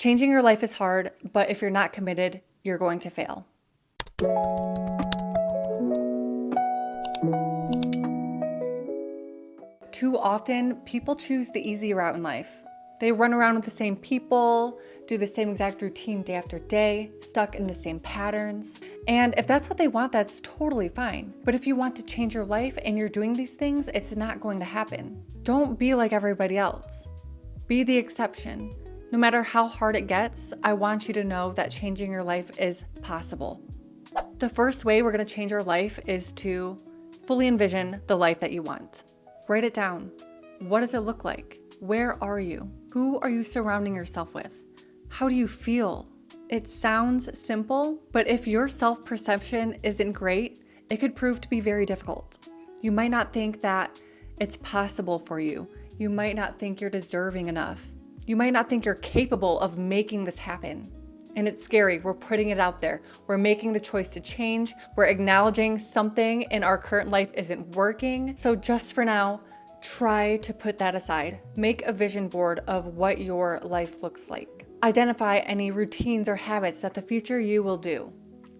Changing your life is hard, but if you're not committed, you're going to fail. Too often, people choose the easy route in life. They run around with the same people, do the same exact routine day after day, stuck in the same patterns. And if that's what they want, that's totally fine. But if you want to change your life and you're doing these things, it's not going to happen. Don't be like everybody else. Be the exception. No matter how hard it gets, I want you to know that changing your life is possible. The first way we're going to change our life is to fully envision the life that you want. Write it down. What does it look like? Where are you? Who are you surrounding yourself with? How do you feel? It sounds simple, but if your self-perception isn't great, it could prove to be very difficult. You might not think that it's possible for you. You might not think you're deserving enough. You might not think you're capable of making this happen. And it's scary. We're putting it out there. We're making the choice to change. We're acknowledging something in our current life isn't working. So just for now, try to put that aside. Make a vision board of what your life looks like. Identify any routines or habits that the future you will do.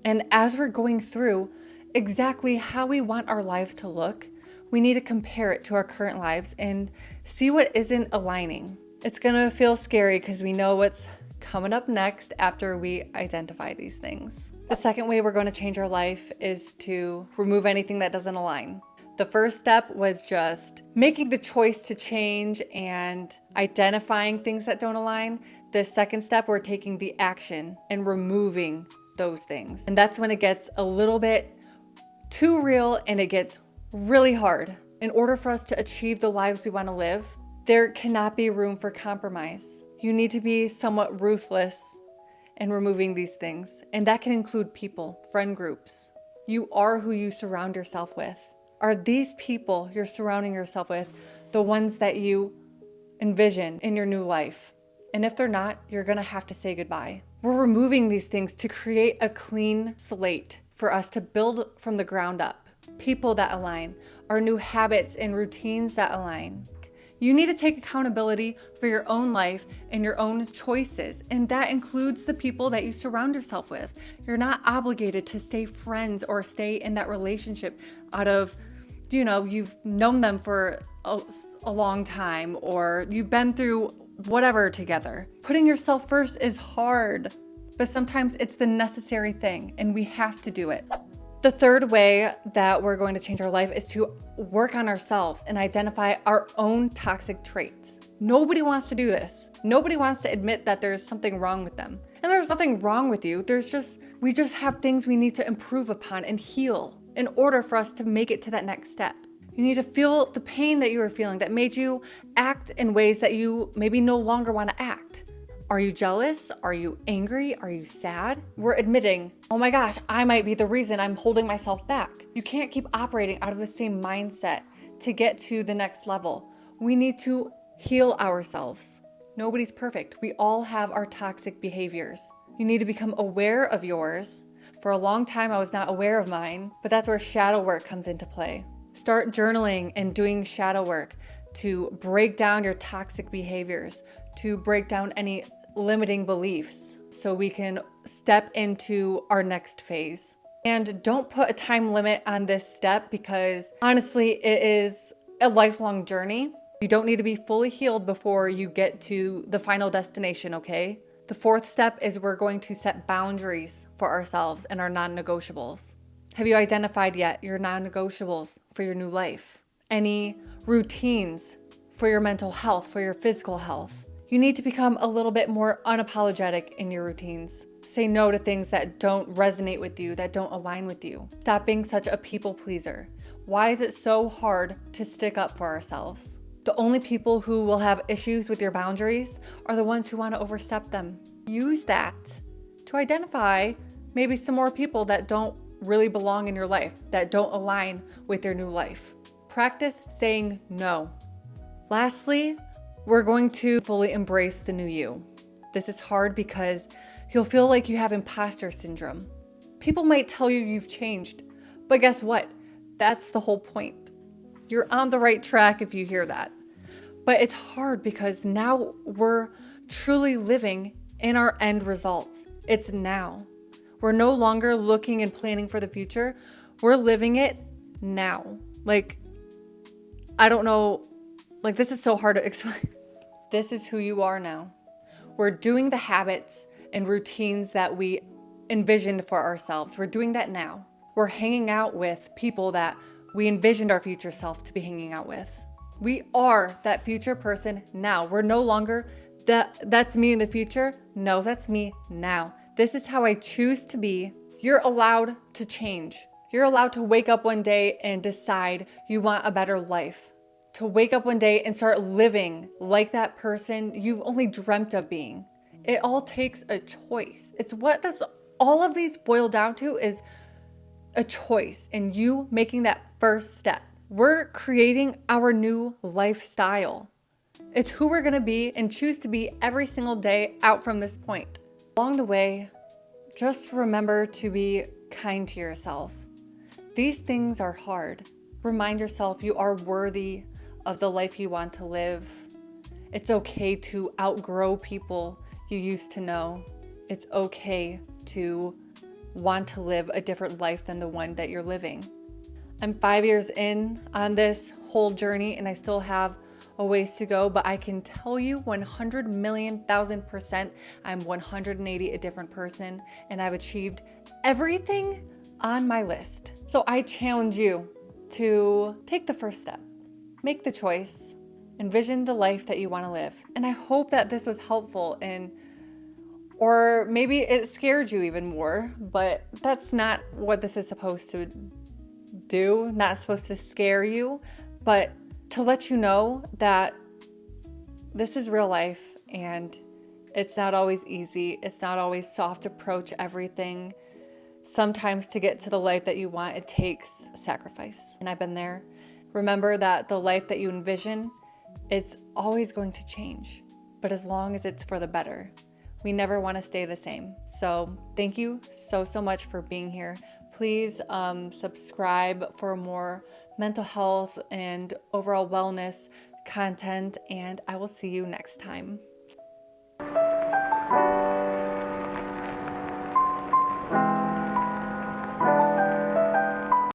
And as we're going through exactly how we want our lives to look, we need to compare it to our current lives and see what isn't aligning. It's gonna feel scary because we know what's coming up next after we identify these things. The second way we're going to change our life is to remove anything that doesn't align. The first step was just making the choice to change and identifying things that don't align. The second step, we're taking the action and removing those things. And that's when it gets a little bit too real and it gets really hard. In order for us to achieve the lives we want to live, there cannot be room for compromise. You need to be somewhat ruthless in removing these things. And that can include people, friend groups. You are who you surround yourself with. Are these people you're surrounding yourself with the ones that you envision in your new life? And if they're not, you're gonna have to say goodbye. We're removing these things to create a clean slate for us to build from the ground up. People that align, our new habits and routines that align. You need to take accountability for your own life and your own choices, and that includes the people that you surround yourself with. You're not obligated to stay friends or stay in that relationship out of, you've known them for a long time or you've been through whatever together. Putting yourself first is hard, but sometimes it's the necessary thing and we have to do it. The third way that we're going to change our life is to work on ourselves and identify our own toxic traits. Nobody wants to do this. Nobody wants to admit that there's something wrong with them. And there's nothing wrong with you. We just have things we need to improve upon and heal in order for us to make it to that next step. You need to feel the pain that you were feeling that made you act in ways that you maybe no longer want to act. Are you jealous? Are you angry? Are you sad? We're admitting, oh my gosh, I might be the reason I'm holding myself back. You can't keep operating out of the same mindset to get to the next level. We need to heal ourselves. Nobody's perfect. We all have our toxic behaviors. You need to become aware of yours. For a long time, I was not aware of mine, but that's where shadow work comes into play. Start journaling and doing shadow work to break down your toxic behaviors, to break down any limiting beliefs so we can step into our next phase. And don't put a time limit on this step because honestly, it is a lifelong journey. You don't need to be fully healed before you get to the final destination, okay? The fourth step is we're going to set boundaries for ourselves and our non-negotiables. Have you identified yet your non-negotiables for your new life? Any routines for your mental health, for your physical health? You need to become a little bit more unapologetic in your routines. Say no to things that don't resonate with you, that don't align with you. Stop being such a people pleaser. Why is it so hard to stick up for ourselves? The only people who will have issues with your boundaries are the ones who want to overstep them. Use that to identify maybe some more people that don't really belong in your life, that don't align with your new life. Practice saying no. Lastly, we're going to fully embrace the new you. This is hard because you'll feel like you have imposter syndrome. People might tell you you've changed, but guess what? That's the whole point. You're on the right track if you hear that. But it's hard because now we're truly living and our end results. It's now. We're no longer looking and planning for the future. We're living it now. Like, I don't know, like this is so hard to explain. This is who you are now. We're doing the habits and routines that we envisioned for ourselves. We're doing that now. We're hanging out with people that we envisioned our future self to be hanging out with. We are that future person now. We're no longer that's me in the future. No, that's me now. This is how I choose to be. You're allowed to change. You're allowed to wake up one day and decide you want a better life. To wake up one day and start living like that person you've only dreamt of being. It all takes a choice. It's what all of these boil down to is a choice and you making that first step. We're creating our new lifestyle. It's who we're gonna be and choose to be every single day out from this point. Along the way, just remember to be kind to yourself. These things are hard. Remind yourself you are worthy of the life you want to live. It's okay to outgrow people you used to know. It's okay to want to live a different life than the one that you're living. I'm 5 years in on this whole journey and I still have a ways to go, but I can tell you 100,000,000% I'm 180 a different person and I've achieved everything on my list. So I challenge you to take the first step. Make the choice, envision the life that you want to live. And I hope that this was helpful or maybe it scared you even more, but that's not what this is supposed to do, not supposed to scare you, but to let you know that this is real life and it's not always easy. It's not always soft approach everything. Sometimes to get to the life that you want, it takes sacrifice. And I've been there. Remember that the life that you envision, it's always going to change, but as long as it's for the better. We never want to stay the same. So thank you so much for being here. Please subscribe for more mental health and overall wellness content, and I will see you next time.